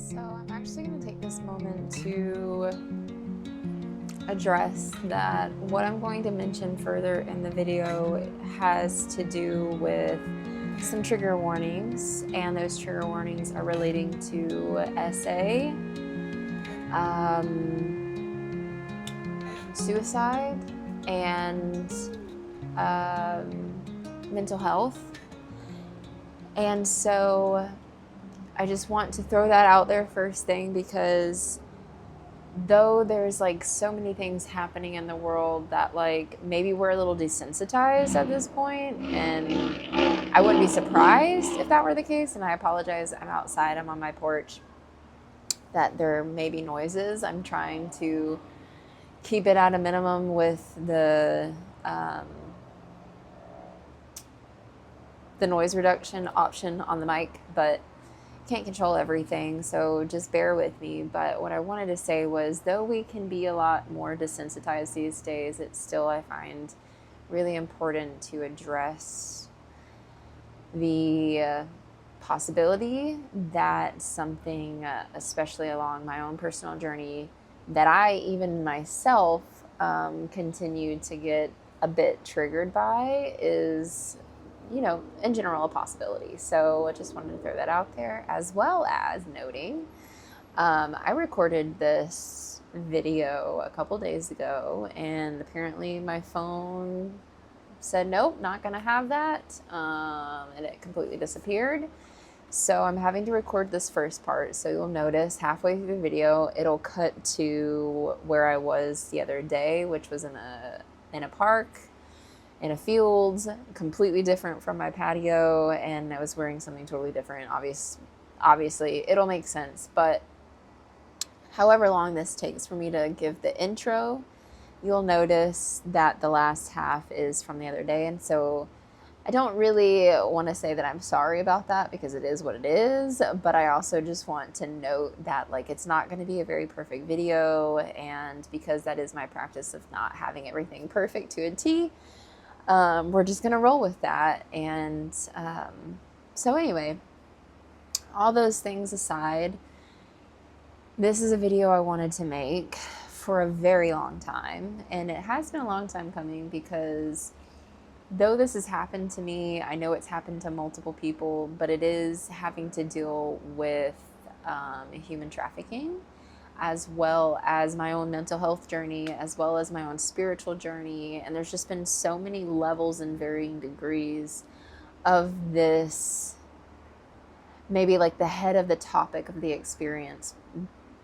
So I'm actually going to take this moment to address that what I'm going to mention further in the video has to do with some trigger warnings, and those trigger warnings are relating to SA, suicide, and mental health. And so I just want to throw that out there first thing, because though there's like so many things happening in the world that like maybe we're a little desensitized at this point, and I wouldn't be surprised if that were the case. And I apologize, I'm outside, I'm on my porch, that there may be noises. I'm trying to keep it at a minimum with the noise reduction option on the mic, but can't control everything, so just bear with me. But what I wanted to say was, though we can be a lot more desensitized these days, it's still, I find, really important to address the possibility that something, especially along my own personal journey, that I even myself continue to get a bit triggered by, is, you know, in general, a possibility. So I just wanted to throw that out there, as well as noting I recorded this video a couple days ago, and apparently my phone said nope, not gonna have that, and it completely disappeared. So I'm having to record this first part. So you'll notice halfway through the video it'll cut to where I was the other day, which was in a park, in a field, completely different from my patio, and I was wearing something totally different. Obviously, it'll make sense, but however long this takes for me to give the intro, you'll notice that the last half is from the other day, and so I don't really want to say that I'm sorry about that, because it is what it is, but I also just want to note that like it's not going to be a very perfect video, and because that is my practice of not having everything perfect to a T, we're just going to roll with that. And so anyway, all those things aside, this is a video I wanted to make for a very long time. And it has been a long time coming, because though this has happened to me, I know it's happened to multiple people, but it is having to deal with human trafficking, as well as my own mental health journey, as well as my own spiritual journey. And there's just been so many levels and varying degrees of this, maybe like the head of the topic of the experience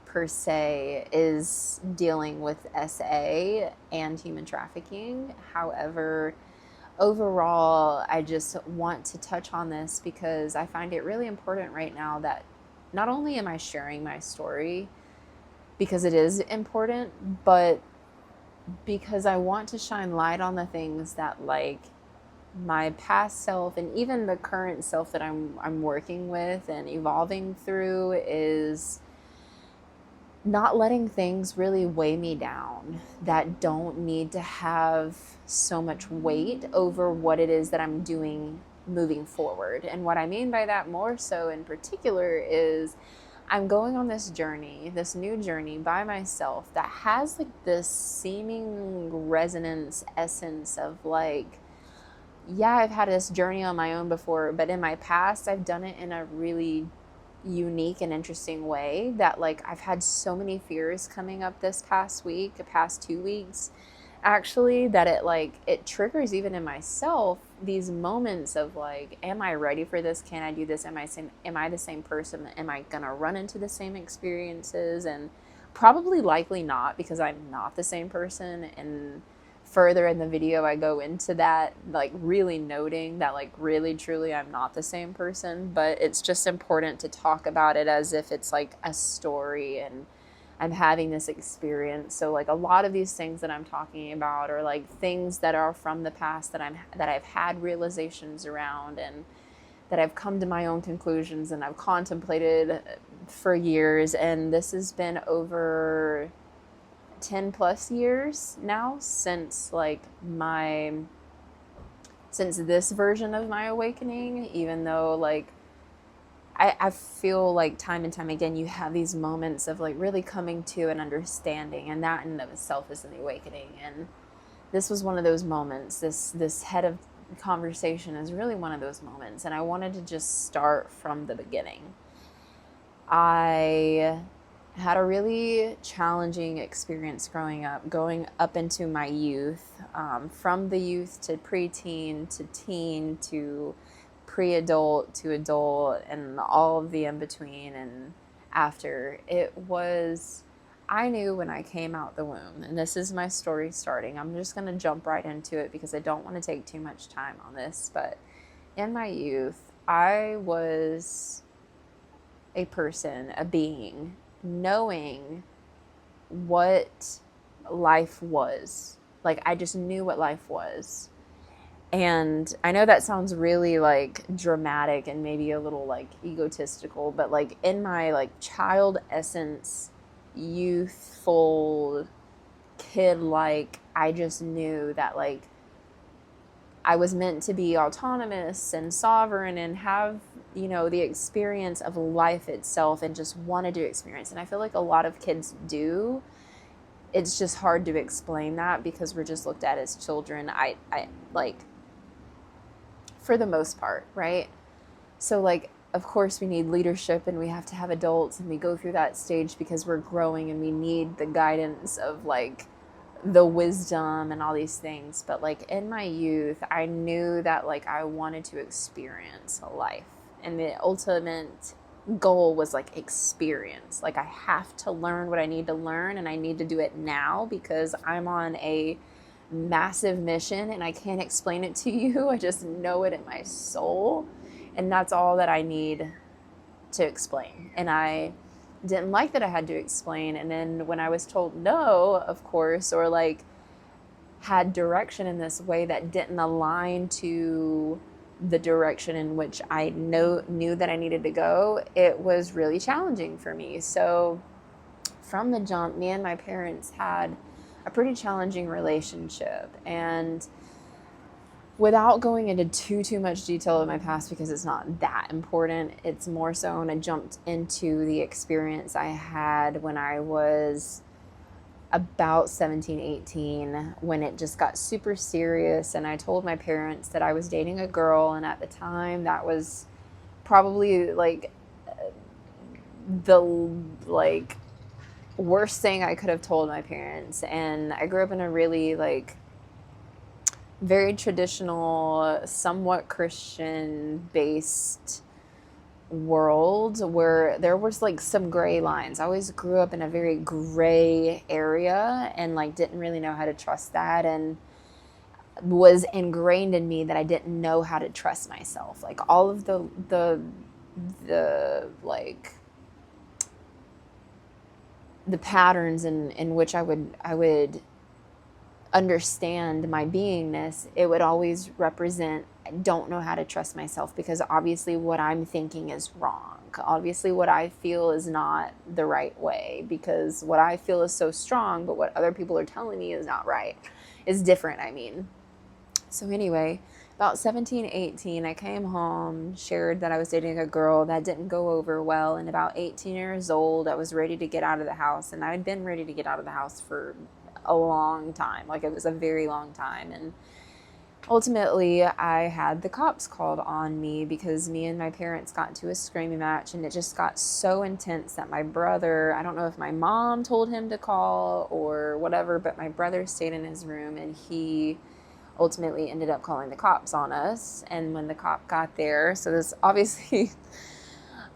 per se is dealing with SA and human trafficking. However, overall, I just want to touch on this because I find it really important right now that not only am I sharing my story, because it is important, but because I want to shine light on the things that like my past self and even the current self that I'm working with and evolving through is not letting things really weigh me down that don't need to have so much weight over what it is that I'm doing moving forward. And what I mean by that more so in particular is I'm going on this journey, this new journey by myself that has like this seeming resonance essence of like, yeah, I've had this journey on my own before, but in my past, I've done it in a really unique and interesting way that like I've had so many fears coming up this past week, the past 2 weeks, actually, that it triggers even in myself these moments of like, am I ready for this? Can I do this? Am I the same person? Am I gonna run into the same experiences? And probably likely not, because I'm not the same person. And further in the video I go into that, like really noting that like really truly I'm not the same person, but it's just important to talk about it as if it's like a story and I'm having this experience. So like a lot of these things that I'm talking about are like things that are from the past that I've had realizations around, and that I've come to my own conclusions and I've contemplated for years. And this has been over 10 plus years now since this version of my awakening, even though like I feel like time and time again, you have these moments of like really coming to an understanding, and that in and of itself is an awakening. And this was one of those moments. This head of conversation is really one of those moments, and I wanted to just start from the beginning. I had a really challenging experience growing up, going up into my youth, from the youth to preteen to teen to pre-adult to adult, and all of the in between and after. I knew when I came out the womb, and this is my story starting. I'm just going to jump right into it because I don't want to take too much time on this. But in my youth, I was a person, a being, knowing what life was. Like, I just knew what life was. And I know that sounds really like dramatic and maybe a little like egotistical, but like in my like child essence, youthful, kid like, I just knew that like I was meant to be autonomous and sovereign and have, the experience of life itself, and just wanted to experience. And I feel like a lot of kids do. It's just hard to explain that because we're just looked at as children. I like, for the most part, right? So like, of course we need leadership and we have to have adults, and we go through that stage because we're growing and we need the guidance of like the wisdom and all these things. But like in my youth, I knew that like I wanted to experience life, and the ultimate goal was like experience. Like, I have to learn what I need to learn, and I need to do it now because I'm on a massive mission and I can't explain it to you. I just know it in my soul, and that's all that I need to explain. And I didn't like that I had to explain. And then when I was told no, of course, or like had direction in this way that didn't align to the direction in which I knew that I needed to go, it was really challenging for me. So from the jump, me and my parents had a pretty challenging relationship. And without going into too much detail of my past, because it's not that important, it's more so when I jumped into the experience I had when I was about 17, 18, when it just got super serious. And I told my parents that I was dating a girl, and at the time that was probably like the like worst thing I could have told my parents. And I grew up in a really like very traditional, somewhat Christian based world where there was like some gray lines. I always grew up in a very gray area and like didn't really know how to trust that, and was ingrained in me that I didn't know how to trust myself. Like all of the like the patterns in which I would understand my beingness, it would always represent I don't know how to trust myself, because obviously what I'm thinking is wrong. Obviously what I feel is not the right way, because what I feel is so strong, but what other people are telling me is not right, is different, I mean. So anyway, about 17, 18, I came home, shared that I was dating a girl. That didn't go over well. And about 18 years old, I was ready to get out of the house. And I'd been ready to get out of the house for a long time. Like, it was a very long time. And ultimately, I had the cops called on me because me and my parents got into a screaming match, and it just got so intense that my brother, I don't know if my mom told him to call or whatever, but my brother stayed in his room, and he ultimately ended up calling the cops on us. And when the cop got there, so this obviously,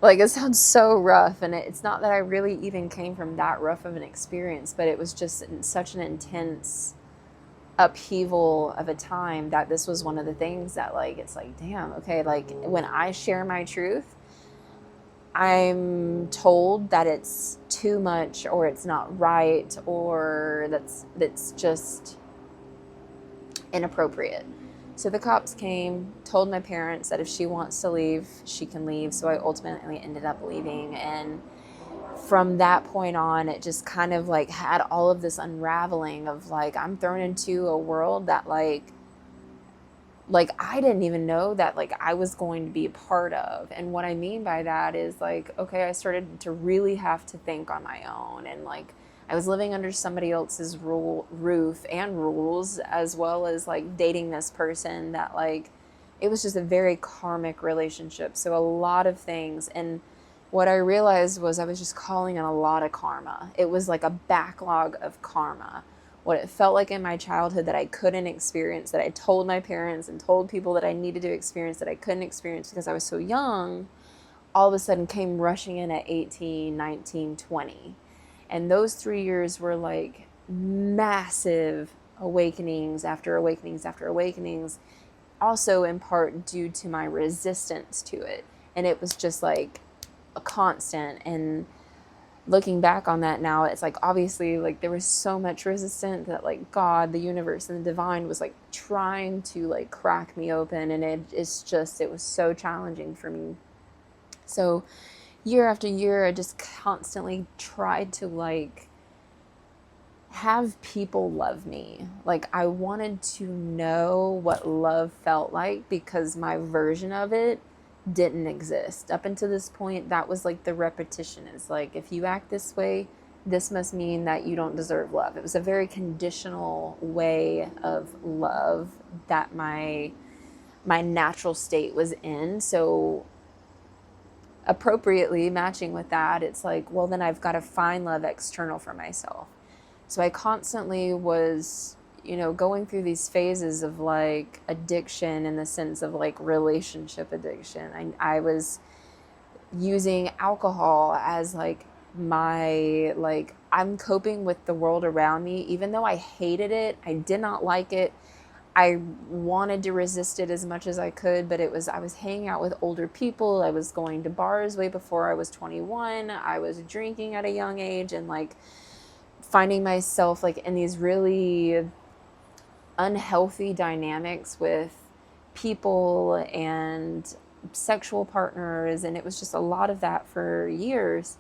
like, it sounds so rough, and it's not that I really even came from that rough of an experience, but it was just such an intense upheaval of a time that this was one of the things that, like, it's like, damn, okay, like, when I share my truth, I'm told that it's too much, or it's not right, or that's just inappropriate. So the cops came, told my parents that if she wants to leave, she can leave. So I ultimately ended up leaving. And from that point on, it just kind of like had all of this unraveling of like, I'm thrown into a world that like like I didn't even know that like I was going to be a part of. And what I mean by that is like, okay, I started to really have to think on my own, and like I was living under somebody else's roof and rules, as well as like dating this person that like it was just a very karmic relationship. So a lot of things. And what I realized was I was just calling in a lot of karma. It was like a backlog of karma. What it felt like in my childhood that I couldn't experience, that I told my parents and told people that I needed to experience, that I couldn't experience because I was so young, all of a sudden came rushing in at 18, 19, 20. And those 3 years were like massive awakenings after awakenings after awakenings, also in part due to my resistance to it. And it was just like a constant. And looking back on that now, it's like obviously like there was so much resistance that like God, the universe, and the divine was like trying to like crack me open. And it was so challenging for me. So year after year, I just constantly tried to like have people love me. Like I wanted to know what love felt like because my version of it didn't exist. Up until this point, that was like the repetition. Is like, if you act this way, this must mean that you don't deserve love. It was a very conditional way of love that my natural state was in. So appropriately matching with that, it's like, well, then I've got to find love external for myself. So I constantly was, going through these phases of like addiction, in the sense of like relationship addiction. I was using alcohol as like my, like, I'm coping with the world around me, even though I hated it. I did not like it. I wanted to resist it as much as I could, but I was hanging out with older people. I was going to bars way before I was 21. I was drinking at a young age, and like finding myself like in these really unhealthy dynamics with people and sexual partners. And it was just a lot of that for years.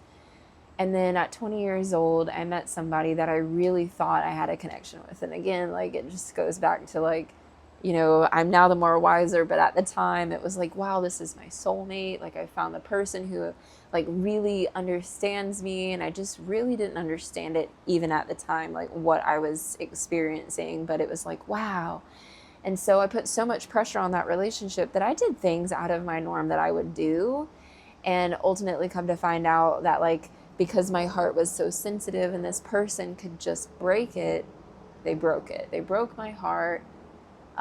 And then at 20 years old, I met somebody that I really thought I had a connection with. And again, like it just goes back to like, I'm now the more wiser, but at the time it was like, wow, this is my soulmate. Like I found the person who like really understands me. And I just really didn't understand it even at the time, like what I was experiencing, but it was like, wow. And so I put so much pressure on that relationship that I did things out of my norm that I would do, and ultimately come to find out that like, because my heart was so sensitive and this person could just break it, they broke it. They broke my heart.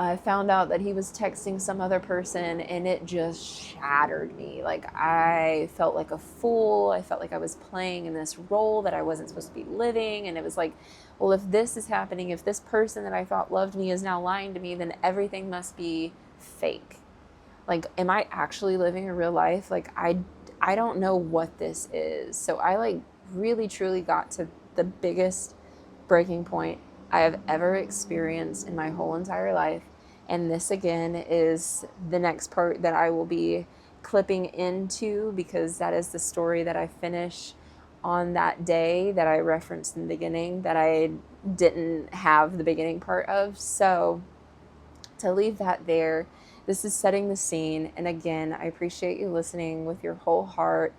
I found out that he was texting some other person, and it just shattered me. Like I felt like a fool. I felt like I was playing in this role that I wasn't supposed to be living. And it was like, well, if this is happening, if this person that I thought loved me is now lying to me, then everything must be fake. Like, am I actually living a real life? Like I don't know what this is. So I like really truly got to the biggest breaking point I have ever experienced in my whole entire life. And this again is the next part that I will be clipping into, because that is the story that I finish on that day that I referenced in the beginning that I didn't have the beginning part of. So to leave that there, this is setting the scene. And again, I appreciate you listening with your whole heart,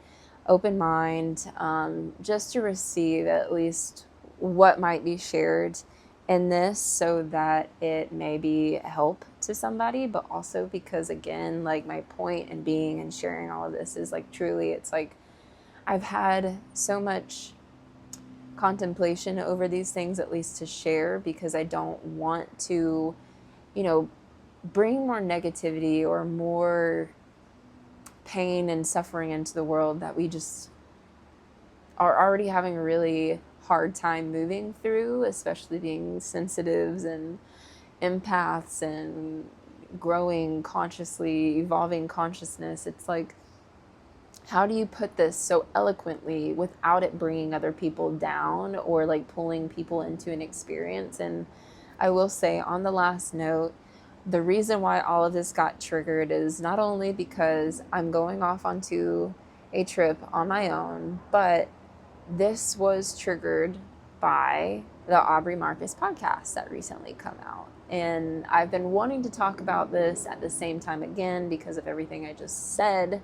open mind, just to receive at least what might be shared in this, so that it may be help to somebody, but also because again, like my point in being and sharing all of this is like truly, it's like I've had so much contemplation over these things, at least to share, because I don't want to, bring more negativity or more pain and suffering into the world that we just are already having a really hard time moving through, especially being sensitives and empaths and growing consciously, evolving consciousness. It's like, how do you put this so eloquently without it bringing other people down or like pulling people into an experience? And I will say, on the last note, the reason why all of this got triggered is not only because I'm going off onto a trip on my own, but this was triggered by the Aubrey Marcus podcast that recently come out. And I've been wanting to talk about this at the same time again because of everything I just said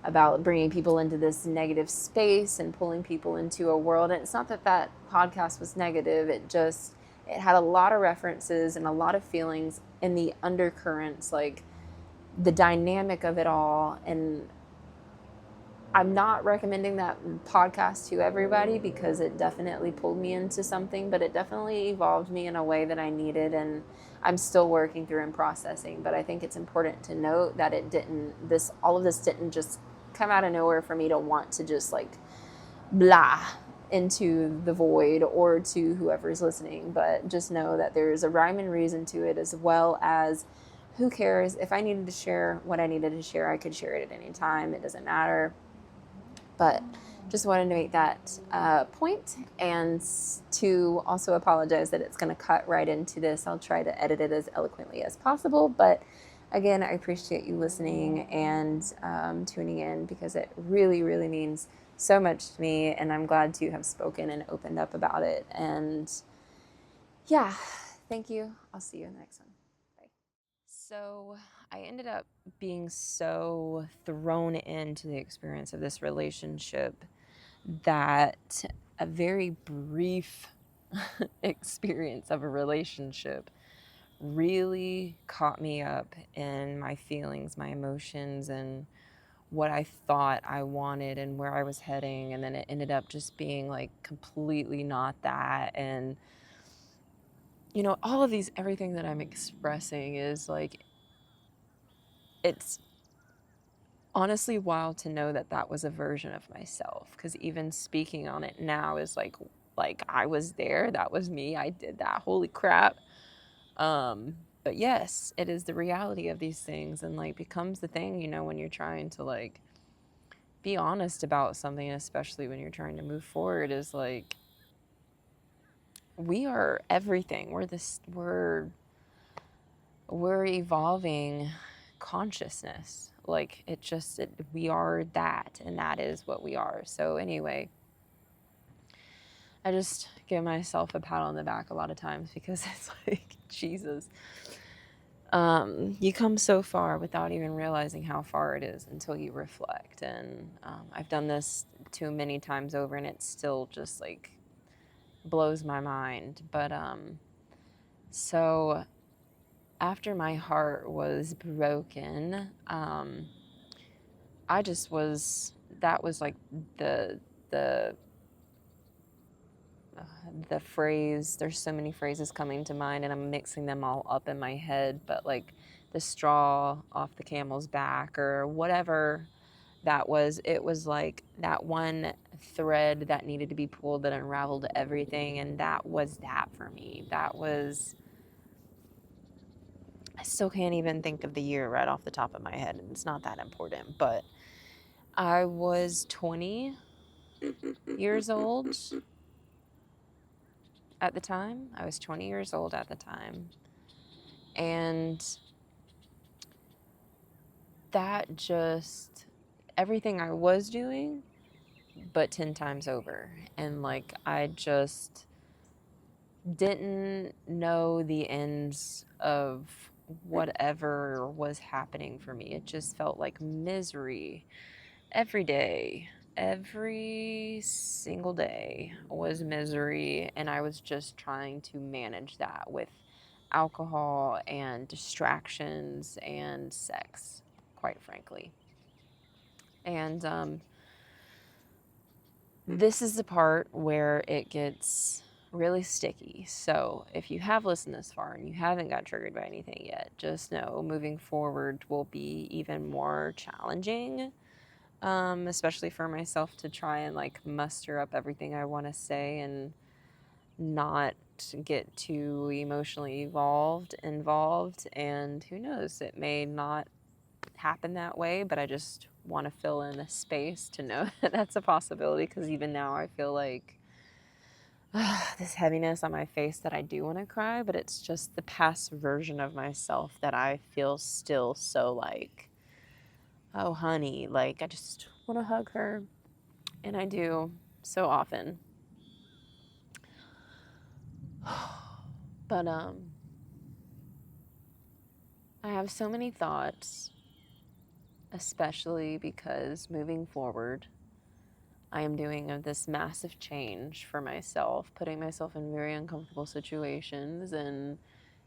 about bringing people into this negative space and pulling people into a world. And it's not that that podcast was negative. It had a lot of references and a lot of feelings in the undercurrents, like the dynamic of it all. And I'm not recommending that podcast to everybody because it definitely pulled me into something, but it definitely evolved me in a way that I needed, and I'm still working through and processing. But I think it's important to note that all of this didn't just come out of nowhere for me to want to just like blah into the void or to whoever's listening, but just know that there's a rhyme and reason to it, as well as who cares. If I needed to share what I needed to share, I could share it at any time. It doesn't matter. But just wanted to make that point, and to also apologize that it's going to cut right into this. I'll try to edit it as eloquently as possible, but again, I appreciate you listening and tuning in, because it really, really means so much to me, and I'm glad to have spoken and opened up about it. And yeah, thank you. I'll see you in the next one. Bye. So I ended up being so thrown into the experience of this relationship that a very brief experience of a relationship really caught me up in my feelings, my emotions, and what I thought I wanted and where I was heading. And then it ended up just being like completely not that. And, you know, all of these, everything that I'm expressing is like, it's honestly wild to know that that was a version of myself, because even speaking on it now is like I was there, that was me, I did that, holy crap. But yes, it is the reality of these things, and like becomes the thing, you know, when you're trying to like be honest about something, especially when you're trying to move forward, is like, we are everything. We're evolving consciousness. Like we are that, and that is what we are. So anyway, I just give myself a pat on the back a lot of times, because it's like, Jesus, you come so far without even realizing how far it is until you reflect. And I've done this too many times over, and it still just like blows my mind. But so after my heart was broken, I just was, that was like the the the phrase, there's so many phrases coming to mind, and I'm mixing them all up in my head, but like the straw off the camel's back or whatever that was, it was like that one thread that needed to be pulled that unraveled everything. And that was that for me. That was, I still can't even think of the year right off the top of my head, and it's not that important, but I was 20 years old at the time. I was 20 years old at the time. And that just, everything I was doing, but 10 times over. And like, I just didn't know the ends of whatever was happening for me. It just felt like misery every day. Every single day was misery, and I was just trying to manage that with alcohol and distractions and sex, quite frankly. And this is the part where it gets really sticky. So if you have listened this far and you haven't got triggered by anything yet, just know moving forward will be even more challenging, especially for myself, to try and like muster up everything I want to say and not get too emotionally involved. And who knows, it may not happen that way, but I just want to fill in a space to know that that's a possibility, because even now I feel like this heaviness on my face that I do want to cry, but it's just the past version of myself that I feel still so like, oh honey, like I just want to hug her, and I do so often. But I have so many thoughts, especially because moving forward, I am doing this massive change for myself, putting myself in very uncomfortable situations. And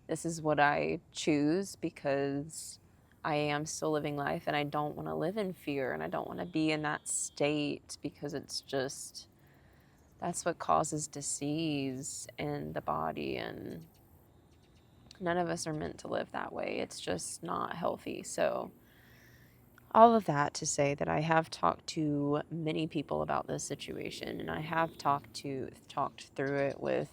this is what I choose because I am still living life and I don't want to live in fear and I don't want to be in that state because it's just, that's what causes disease in the body. And none of us are meant to live that way. It's just not healthy. So, all of that to say that I have talked to many people about this situation, and I have talked through it with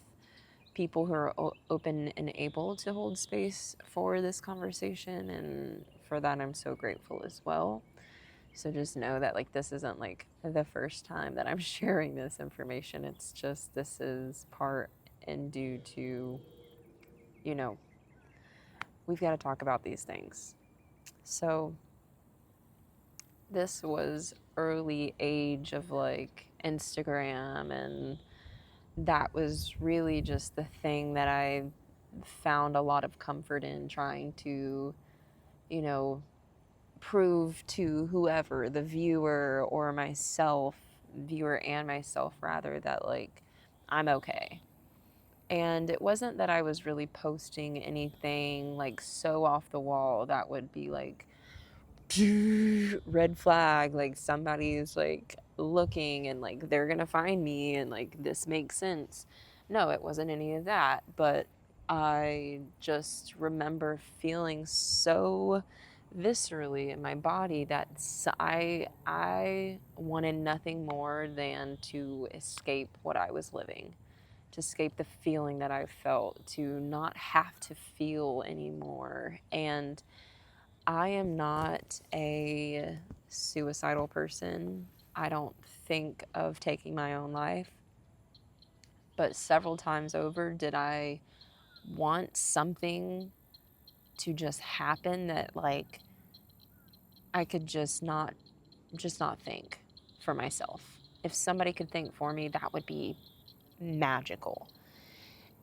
people who are open and able to hold space for this conversation, and for that I'm so grateful as well. So just know that like this isn't like the first time that I'm sharing this information. It's just this is part and due to, you know, we've got to talk about these things. So this was early age of like Instagram, and that was really just the thing that I found a lot of comfort in trying to, you know, prove to whoever, the viewer or myself, viewer and myself rather, that like I'm okay. And it wasn't that I was really posting anything like so off the wall that would be like red flag, like somebody's like looking and like they're gonna find me and like this makes sense. No, it wasn't any of that, but I just remember feeling so viscerally in my body that I wanted nothing more than to escape what I was living, to escape the feeling that I felt, to not have to feel anymore. And I am not a suicidal person. I don't think of taking my own life. But several times over did I want something to just happen that like I could just not think for myself. If somebody could think for me, that would be magical.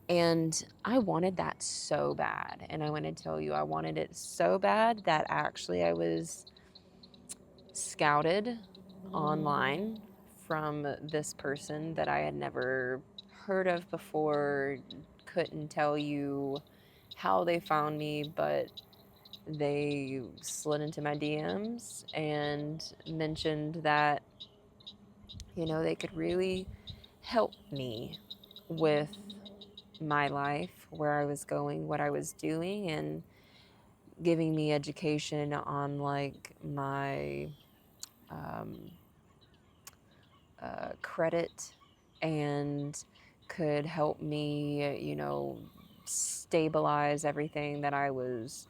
And I wanted that so bad. And I want to tell you, I wanted it so bad that actually I was scouted online from this person that I had never heard of before, couldn't tell you how they found me, but they slid into my DMs and mentioned that, you know, they could really help me with my life, where I was going, what I was doing, and giving me education on like my um, credit, and could help me, you know, stabilize everything that I was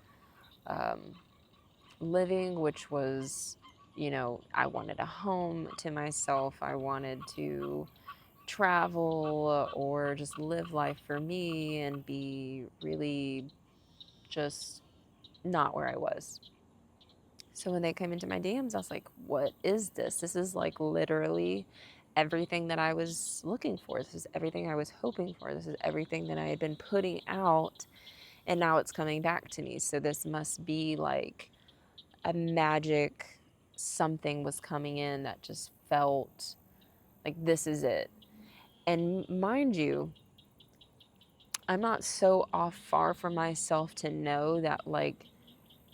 um, living, which was, you know, I wanted a home to myself. I wanted to travel or just live life for me and be really just not where I was. So when they came into my DMs, I was like, what is this? This is like literally everything that I was looking for. This is everything I was hoping for. This is everything that I had been putting out, and now it's coming back to me. So this must be like a magic something was coming in that just felt like this is it. And mind you, I'm not so off far from myself to know that like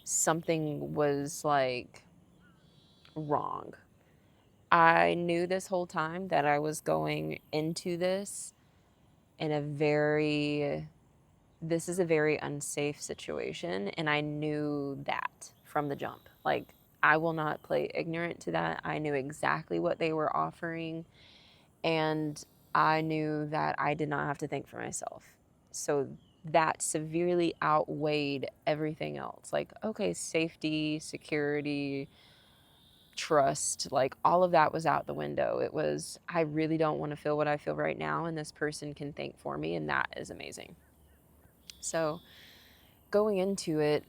something was like wrong. I knew this whole time that I was going into this in a very, this is a very unsafe situation. And I knew that from the jump. Like, I will not play ignorant to that. I knew exactly what they were offering. And I knew that I did not have to think for myself. So that severely outweighed everything else. Like, okay, safety, security, trust, like all of that was out the window. It was, I really don't want to feel what I feel right now, and this person can think for me, and that is amazing. So going into it,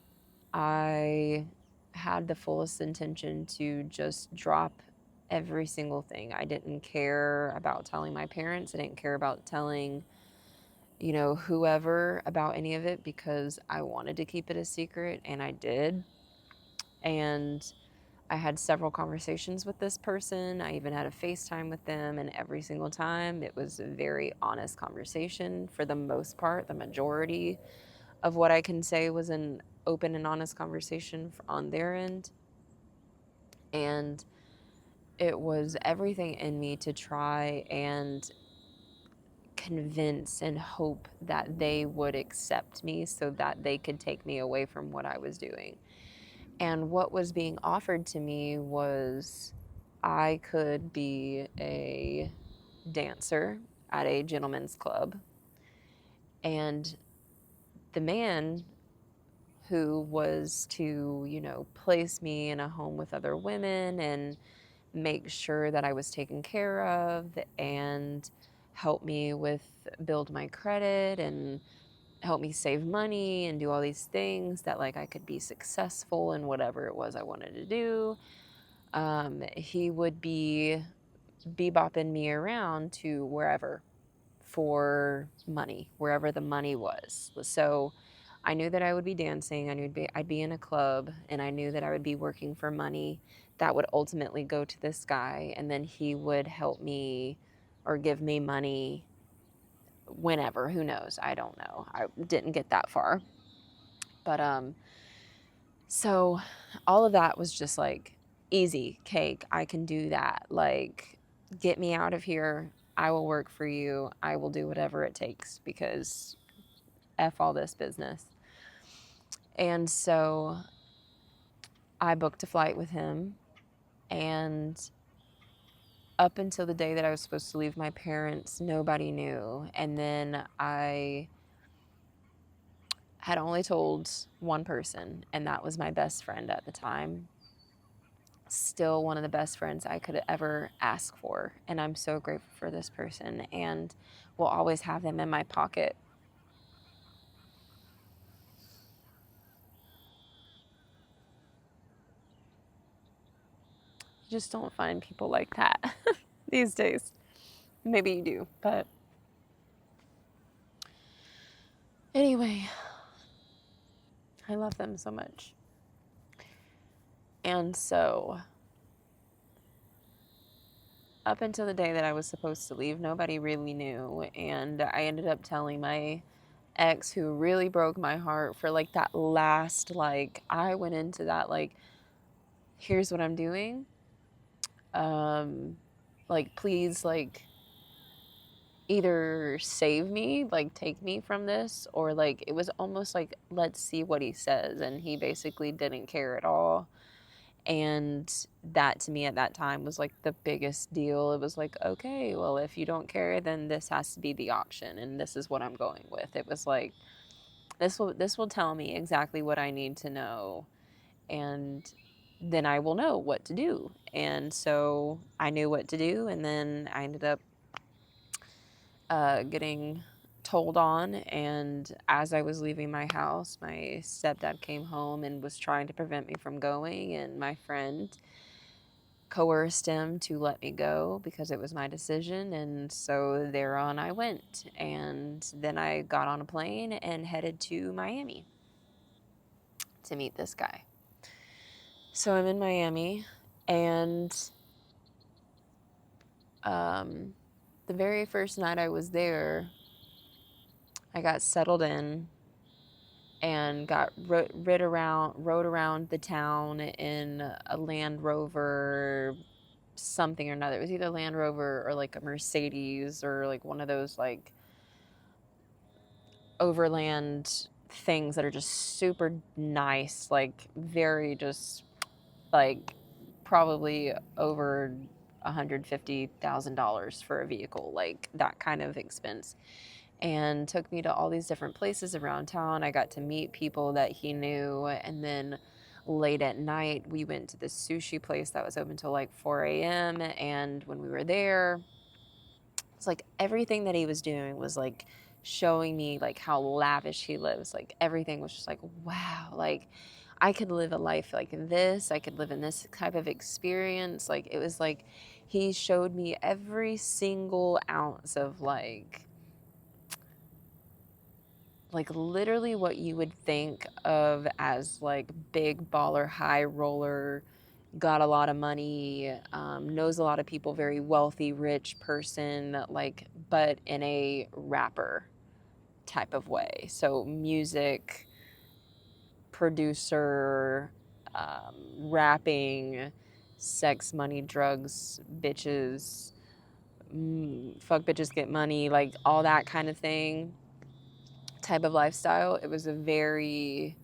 I had the fullest intention to just drop every single thing. I didn't care about telling my parents. I didn't care about telling whoever about any of it, because I wanted to keep it a secret, and I did. And I had several conversations with this person. I even had a FaceTime with them, and every single time it was a very honest conversation. For the most part, the majority of what I can say was an open and honest conversation on their end. And it was everything in me to try and convince and hope that they would accept me so that they could take me away from what I was doing. And what was being offered to me was I could be a dancer at a gentleman's club. And the man who was to, place me in a home with other women and make sure that I was taken care of and help me with build my credit and help me save money and do all these things that like I could be successful in whatever it was I wanted to do. He would be bebopping me around to wherever for money, wherever the money was. So I knew that I would be dancing. I knew I'd be in a club, and I knew that I would be working for money that would ultimately go to this guy, and then he would help me or give me money whenever. Who knows? I don't know. I didn't get that far. But so all of that was just like easy cake. I can do that. Like, get me out of here. I will work for you. I will do whatever it takes because F all this business. And so I booked a flight with him, and up until the day that I was supposed to leave my parents, nobody knew. And then I had only told one person, and that was my best friend at the time. Still one of the best friends I could ever ask for. And I'm so grateful for this person and will always have them in my pocket. You just don't find people like that these days. Maybe you do, but anyway, I love them so much. And so up until the day that I was supposed to leave, nobody really knew. And I ended up telling my ex, who really broke my heart, for like that last, like, I went into that, like, here's what I'm doing. Like, please, like, either save me, like, take me from this, or like, it was almost like, let's see what he says. And he basically didn't care at all. And that to me at that time was like the biggest deal. It was like, okay, well, if you don't care, then this has to be the option, and this is what I'm going with. It was like, this will tell me exactly what I need to know, and then I will know what to do. And so I knew what to do, and then I ended up getting told on. And as I was leaving my house, my stepdad came home and was trying to prevent me from going, and my friend coerced him to let me go because it was my decision. And so thereon I went, and then I got on a plane and headed to Miami to meet this guy. So I'm in Miami, and the very first night I was there, I got settled in and got rode around the town in a Land Rover, something or another. It was either Land Rover or like a Mercedes or like one of those like overland things that are just super nice, like very just like probably over $150,000 for a vehicle, like that kind of expense. And took me to all these different places around town. I got to meet people that he knew. And then late at night, we went to this sushi place that was open till like 4 a.m. And when we were there, it's like everything that he was doing was like showing me like how lavish he lives. Like everything was just like, wow, like I could live a life like this. I could live in this type of experience. Like it was like he showed me every single ounce of like like literally what you would think of as like big baller, high roller, got a lot of money, knows a lot of people, very wealthy, rich person, like, but in a rapper type of way. So music, producer, rapping, sex, money, drugs, bitches, fuck bitches, get money, like all that kind of thing type of lifestyle. It was a very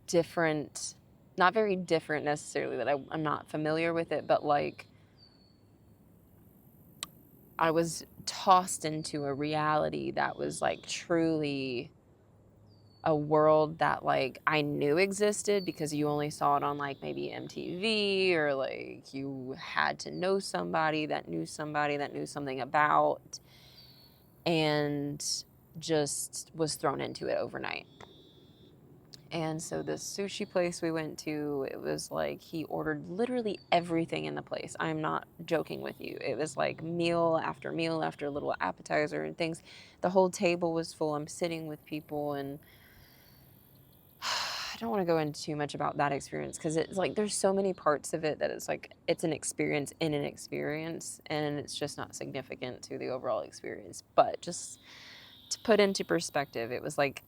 different, not very different necessarily, that I'm not familiar with it, but like I was tossed into a reality that was like truly a world that like I knew existed because you only saw it on like maybe MTV, or like you had to know somebody that knew somebody that knew something about, and just was thrown into it overnight. And so this sushi place we went to, it was like he ordered literally everything in the place. I'm not joking with you. It was like meal after little appetizer and things. The whole table was full. I'm sitting with people, and I don't want to go into too much about that experience because it's like there's so many parts of it that it's like it's an experience in an experience, and it's just not significant to the overall experience. But just to put into perspective, it was like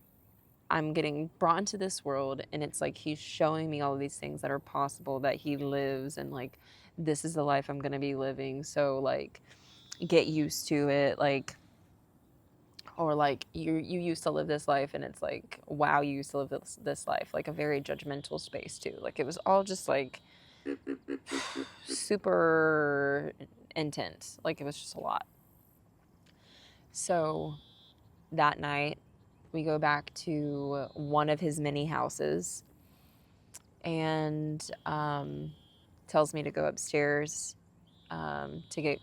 I'm getting brought into this world, and it's like he's showing me all of these things that are possible that he lives, and like this is the life I'm going to be living. So like get used to it, like, or like you used to live this life, and it's like wow, you used to live this life, like a very judgmental space too. Like it was all just like super intense. Like it was just a lot. So that night we go back to one of his many houses, and tells me to go upstairs to get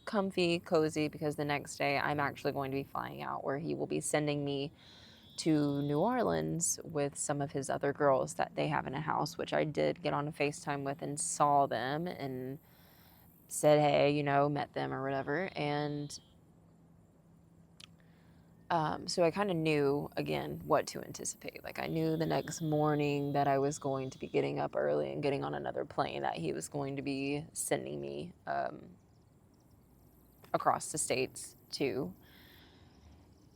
comfy, cozy, because the next day I'm actually going to be flying out, where he will be sending me to New Orleans with some of his other girls that they have in a house, which I did get on a FaceTime with and saw them and said, hey, you know, met them or whatever. And so I kind of knew, again, what to anticipate. Like I knew the next morning that I was going to be getting up early and getting on another plane, that he was going to be sending me across the states too.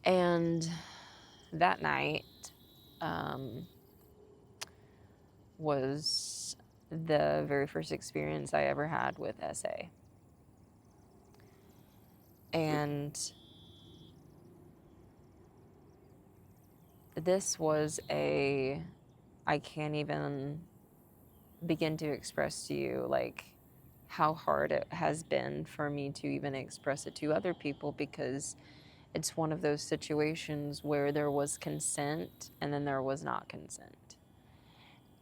And that night was the very first experience I ever had with SA. And this was I can't even begin to express to you like how hard it has been for me to even express it to other people, because it's one of those situations where there was consent and then there was not consent.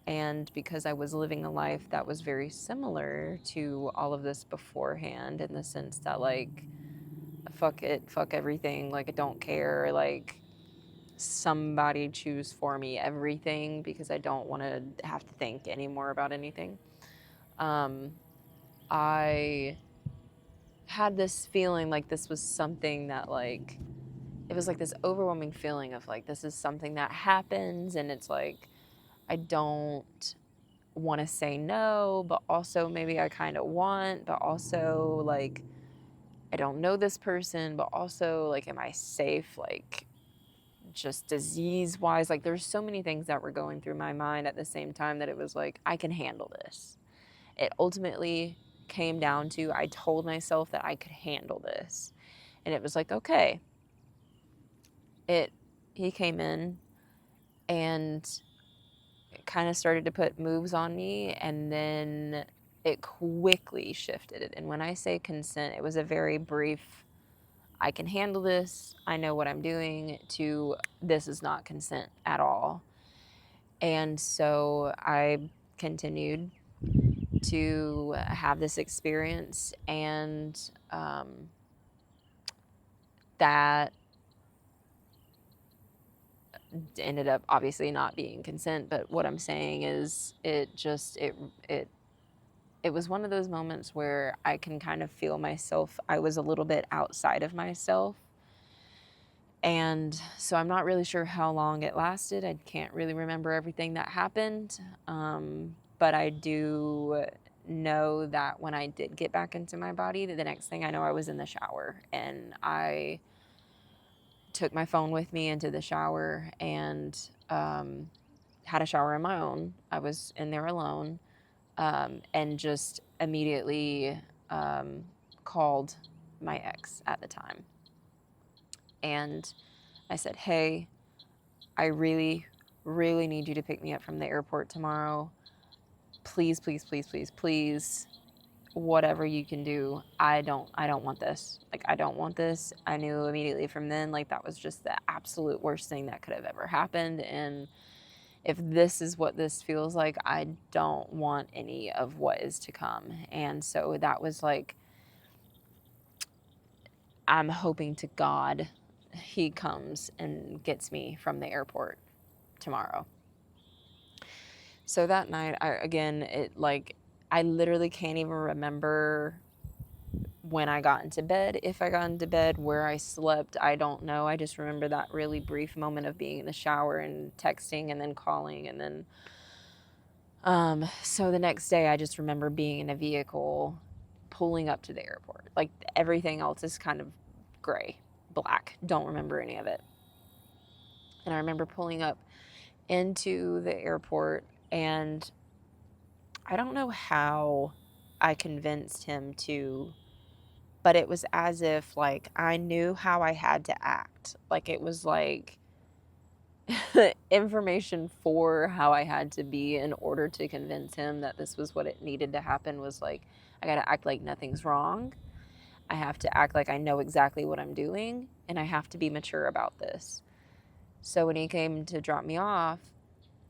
And because I was living a life that was very similar to all of this beforehand, in the sense that like fuck it, fuck everything, like I don't care, like somebody choose for me everything, because I don't want to have to think anymore about anything. I had this feeling like this was something that like, it was like this overwhelming feeling of like this is something that happens, and it's like I don't want to say no, but also maybe I kind of want, but also like I don't know this person, but also like am I safe, like just disease wise, like there's so many things that were going through my mind at the same time, that it was like I can handle this. It ultimately came down to I told myself that I could handle this, and it was like okay, it he came in and kind of started to put moves on me, and then it quickly shifted. And when I say consent, it was a very brief I can handle this, I know what I'm doing, to this is not consent at all. And so I continued to have this experience, and that ended up obviously not being consent. But what I'm saying is it was one of those moments where I can kind of feel myself, I was a little bit outside of myself, And so I'm not really sure how long it lasted. I can't really remember everything that happened. But I do know that when I did get back into my body, the next thing I know, I was in the shower, and I took my phone with me into the shower and had a shower on my own. I was in there alone, and just immediately called my ex at the time. And I said, hey, I really, really need you to pick me up from the airport tomorrow. Please, please, please, please, please. Whatever you can do. I don't want this. Like, I don't want this. I knew immediately from then, like, that was just the absolute worst thing that could have ever happened. And if this is what this feels like, I don't want any of what is to come. And so that was like, I'm hoping to God he comes and gets me from the airport tomorrow. So that night, I literally can't even remember when I got into bed, if I got into bed, where I slept. I don't know. I just remember that really brief moment of being in the shower and texting and then calling. And then, so the next day, I just remember being in a vehicle pulling up to the airport. Like, everything else is kind of gray, black. Don't remember any of it. And I remember pulling up into the airport, and I don't know how I convinced him to, but it was as if, like, I knew how I had to act. Like, it was like information for how I had to be in order to convince him that this was what it needed to happen. Was like, I got to act like nothing's wrong. I have to act like I know exactly what I'm doing, and I have to be mature about this. So when he came to drop me off,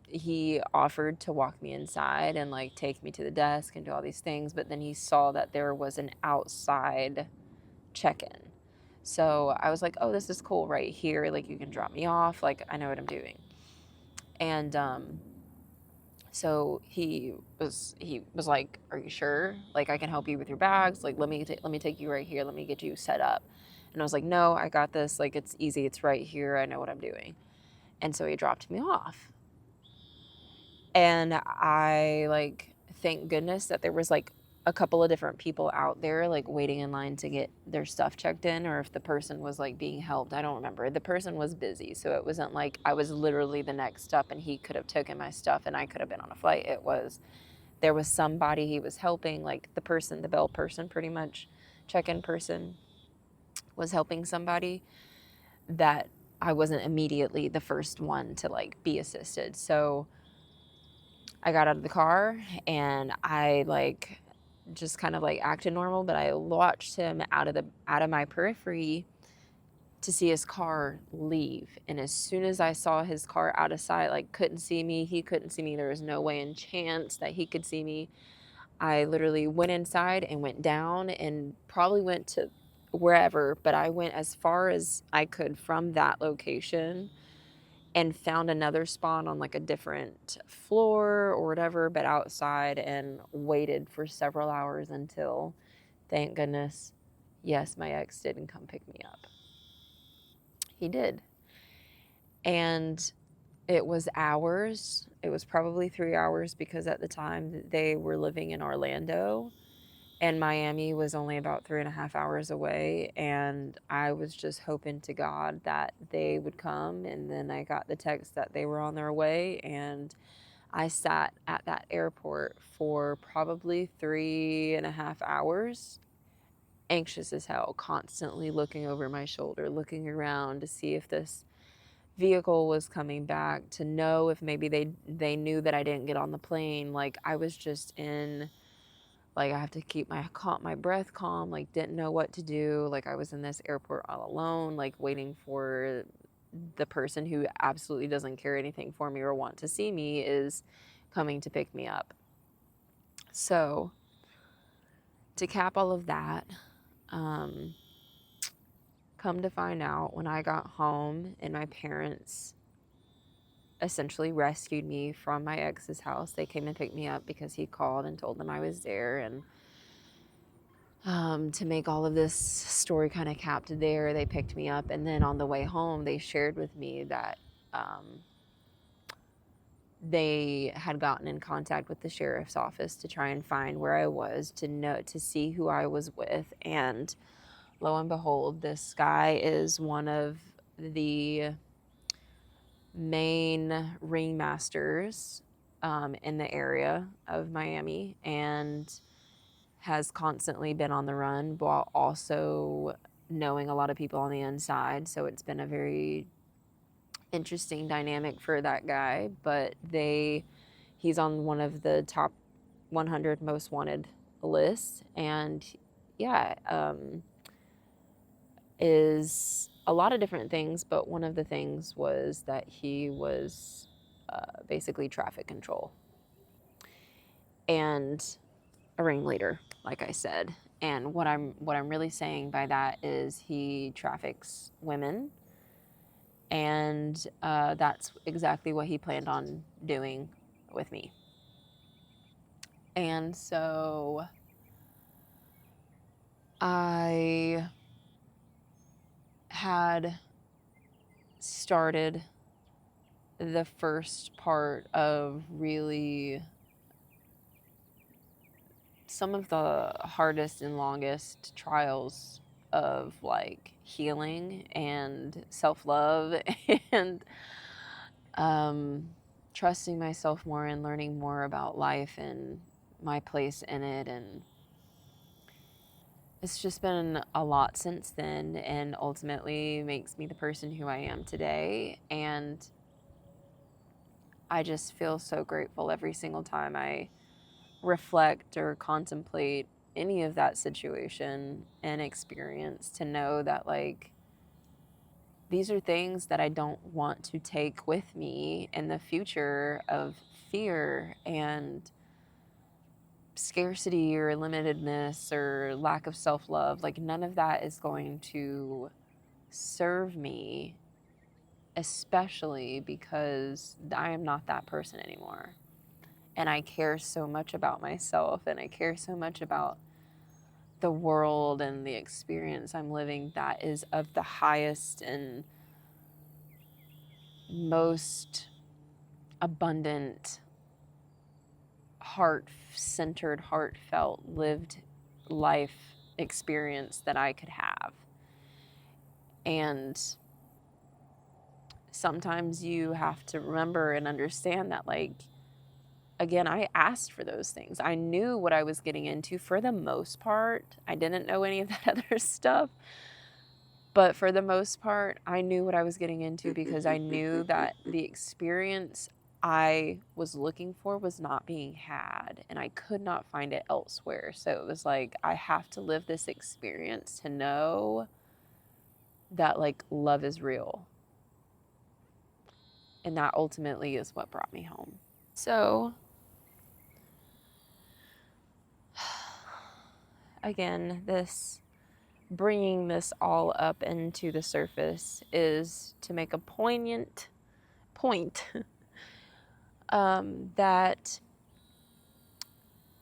he offered to walk me inside and like take me to the desk and do all these things, but then he saw that there was an outside check-in. So I was like, oh, this is cool right here. Like, you can drop me off. Like, I know what I'm doing. And so he was like, are you sure? Like, I can help you with your bags. Like, let me take you right here. Let me get you set up. And I was like, no, I got this. Like, it's easy. It's right here. I know what I'm doing. And so he dropped me off. And I, like, thank goodness that there was like a couple of different people out there, like, waiting in line to get their stuff checked in, or if the person was like being helped. I don't remember. The person was busy, so it wasn't like I was literally the next up and he could have taken my stuff and I could have been on a flight. It was, there was somebody he was helping, like the person, the bell person, pretty much, check-in person, was helping somebody that I wasn't immediately the first one to like be assisted. So I got out of the car and I like just kind of like acted normal, but I watched him out of my periphery to see his car leave. And as soon as I saw his car out of sight, like, couldn't see me, he couldn't see me, there was no way in chance that he could see me, I literally went inside and went down and probably went to wherever, but I went as far as I could from that location and found another spot on like a different floor or whatever, but outside, and waited for several hours until, thank goodness, yes, my ex didn't come pick me up. He did. And it was hours. It was probably 3 hours, because at the time they were living in Orlando and Miami was only about 3.5 hours away. And I was just hoping to God that they would come. And then I got the text that they were on their way. And I sat at that airport for probably 3.5 hours, anxious as hell, constantly looking over my shoulder, looking around to see if this vehicle was coming back, to know if maybe they knew that I didn't get on the plane. Like, I was just in, like, I have to keep my breath calm, like, didn't know what to do. Like, I was in this airport all alone, like, waiting for the person who absolutely doesn't care anything for me or want to see me is coming to pick me up. So to cap all of that, come to find out, when I got home and my parents essentially rescued me from my ex's house, they came and picked me up because he called and told them I was there. And To make all of this story kind of capped there, they picked me up, and then on the way home, they shared with me that they had gotten in contact with the sheriff's office to try and find where I was, to see who I was with, and lo and behold, this guy is one of the main ringmasters in the area of Miami, and has constantly been on the run while also knowing a lot of people on the inside. So it's been a very interesting dynamic for that guy. But he's on one of the top 100 most wanted lists, and yeah, is a lot of different things. But one of the things was that he was basically traffic control and a ringleader, like I said. And what I'm really saying by that is he traffics women, and that's exactly what he planned on doing with me. And so I had started the first part of really some of the hardest and longest trials of like healing and self-love and trusting myself more and learning more about life and my place in it. And it's just been a lot since then, and ultimately makes me the person who I am today. And I just feel so grateful every single time I reflect or contemplate any of that situation and experience, to know that like these are things that I don't want to take with me in the future, of fear and scarcity or limitedness or lack of self-love. Like none of that is going to serve me, especially because I am not that person anymore. And I care so much about myself, and I care so much about the world and the experience I'm living that is of the highest and most abundant, heart-centered, heartfelt, lived life experience that I could have. And sometimes you have to remember and understand that, like, again, I asked for those things. I knew what I was getting into for the most part. I didn't know any of that other stuff. But for the most part, I knew what I was getting into, because I knew that the experience I was looking for was not being had, and I could not find it elsewhere. So it was like, I have to live this experience to know that like love is real. And that ultimately is what brought me home. So again, bringing this all up into the surface is to make a poignant point that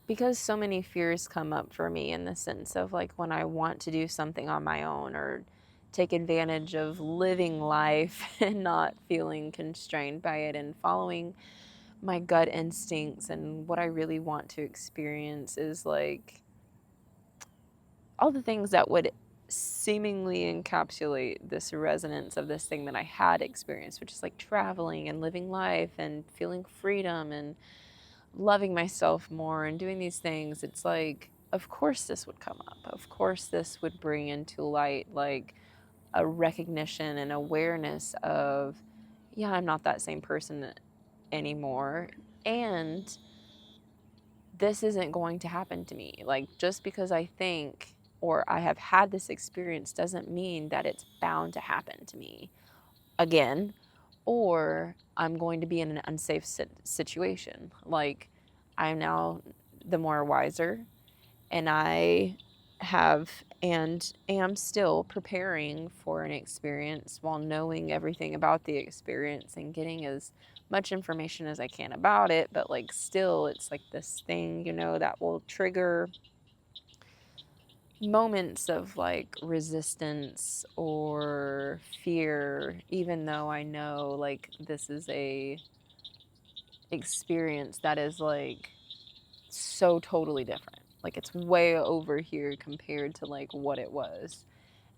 because so many fears come up for me, in the sense of like when I want to do something on my own or take advantage of living life and not feeling constrained by it and following my gut instincts and what I really want to experience, is like all the things that would seemingly encapsulate this resonance of this thing that I had experienced, which is like traveling and living life and feeling freedom and loving myself more and doing these things. It's like, of course this would come up. Of course this would bring into light like a recognition and awareness of, yeah, I'm not that same person anymore. And this isn't going to happen to me. Like, just because I think or I have had this experience doesn't mean that it's bound to happen to me again, or I'm going to be in an unsafe situation. Like, I'm now the more wiser, and I have and am still preparing for an experience while knowing everything about the experience and getting as much information as I can about it. But like, still, it's like this thing, that will trigger moments of like resistance or fear, even though I know like this is a experience that is like so totally different. Like it's way over here compared to like what it was.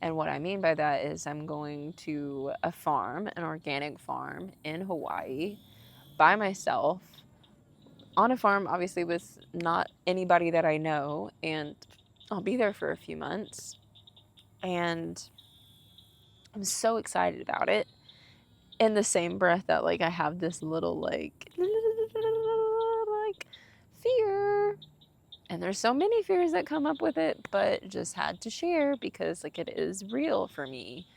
And what I mean by that is I'm going to a farm, an organic farm in Hawaii by myself on a farm, obviously with not anybody that I know. And I'll be there for a few months. And I'm so excited about it. In the same breath that like I have this little like fear, and there's so many fears that come up with it, but just had to share because like it is real for me.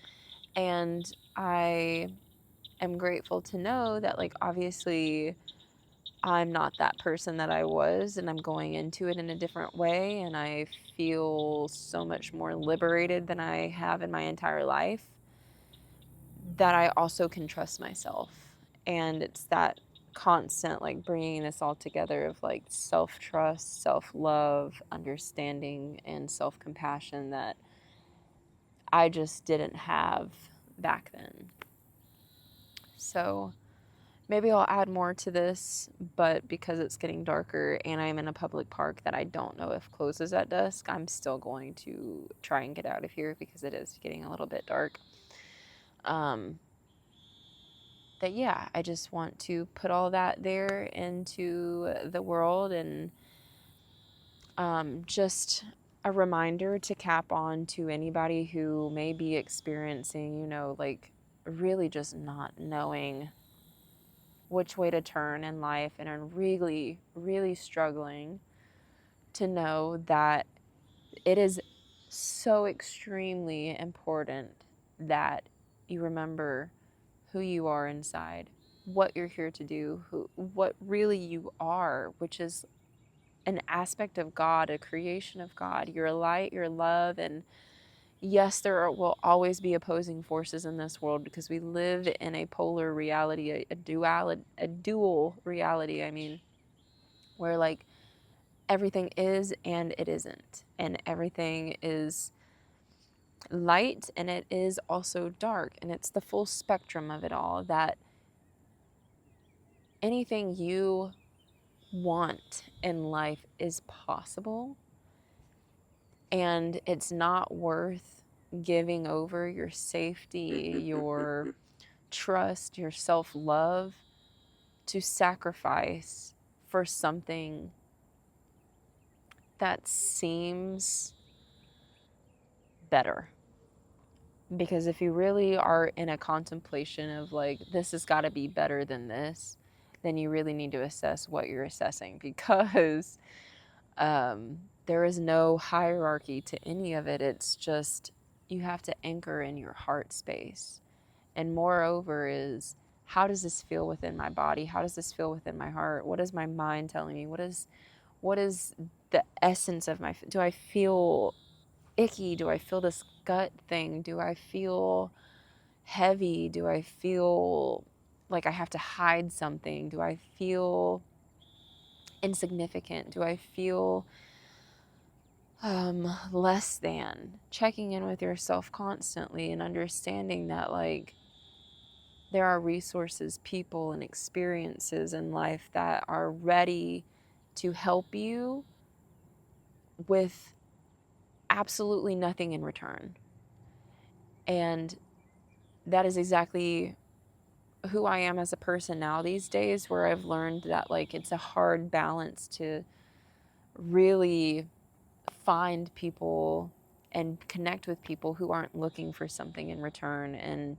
And I am grateful to know that like obviously I'm not that person that I was, and I'm going into it in a different way, and I feel so much more liberated than I have in my entire life, that I also can trust myself. And it's that constant like bringing this all together of like self-trust, self-love, understanding, and self-compassion that I just didn't have back then. So maybe I'll add more to this, but because it's getting darker and I'm in a public park that I don't know if closes at dusk, I'm still going to try and get out of here because it is getting a little bit dark. That yeah, I just want to put all that there into the world, and just a reminder to cap on to anybody who may be experiencing, you know, like really just not knowing which way to turn in life and are really, really struggling, to know that it is so extremely important that you remember who you are inside, what you're here to do, what really you are, which is an aspect of God, a creation of God. You're a light, you're love, and yes, will always be opposing forces in this world because we live in a polar reality, a dual reality. I mean, where like everything is and it isn't, and everything is light and it is also dark, and it's the full spectrum of it all. That anything you want in life is possible, and it's not worth giving over your safety, your trust, your self-love to sacrifice for something that seems better. Because if you really are in a contemplation of like, this has got to be better than this, then you really need to assess what you're assessing, because there is no hierarchy to any of it. It's just you have to anchor in your heart space. And moreover is, how does this feel within my body? How does this feel within my heart? What is my mind telling me? What is the essence of my, do I feel icky? Do I feel this gut thing? Do I feel heavy? Do I feel like I have to hide something? Do I feel insignificant? Do I feel less than? Checking in with yourself constantly and understanding that like there are resources, people, and experiences in life that are ready to help you with absolutely nothing in return. And that is exactly who I am as a person now these days, where I've learned that like it's a hard balance to really find people and connect with people who aren't looking for something in return. And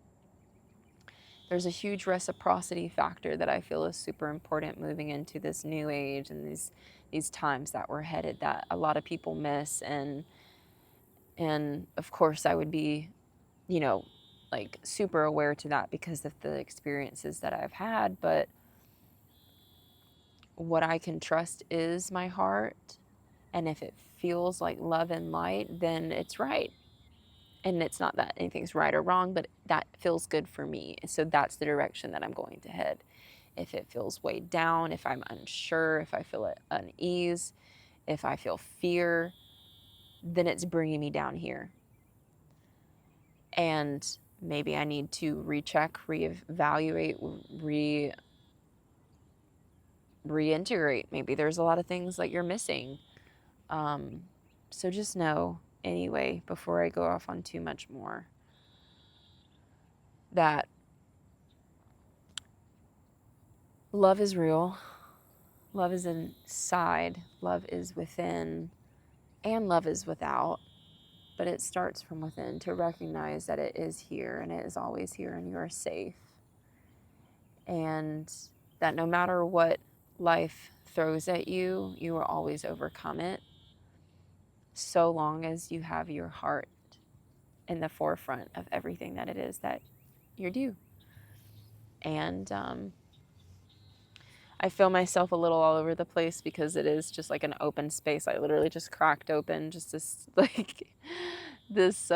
there's a huge reciprocity factor that I feel is super important moving into this new age and these times that we're headed, that a lot of people miss. And of course I would be, you know, like super aware to that because of the experiences that I've had. But what I can trust is my heart. And if it feels like love and light, then it's right. And it's not that anything's right or wrong, but that feels good for me. So that's the direction that I'm going to head. If it feels weighed down, if I'm unsure, if I feel at unease, if I feel fear, then it's bringing me down here. And maybe I need to recheck, reevaluate, reintegrate. Maybe there's a lot of things that you're missing. So just know, anyway, before I go off on too much more, that love is real. Love is inside. Love is within. And love is without. But it starts from within, to recognize that it is here and it is always here and you are safe. And that no matter what life throws at you, you will always overcome it, so long as you have your heart in the forefront of everything that it is that you're due. And I feel myself a little all over the place because it is just like an open space. I literally just cracked open just this this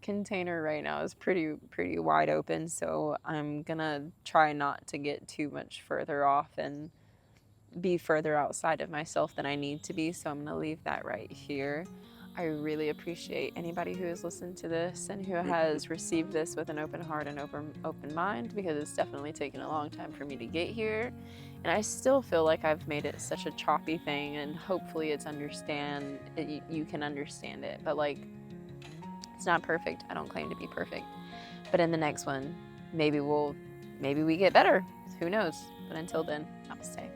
container right now is pretty wide open. So I'm gonna try not to get too much further off and be further outside of myself than I need to be. So I'm gonna leave that right here. I really appreciate anybody who has listened to this and who has received this with an open heart and open mind, because it's definitely taken a long time for me to get here. And I still feel like I've made it such a choppy thing, and hopefully you can understand it. But like, it's not perfect. I don't claim to be perfect. But in the next one, maybe we get better. Who knows? But until then, namaste.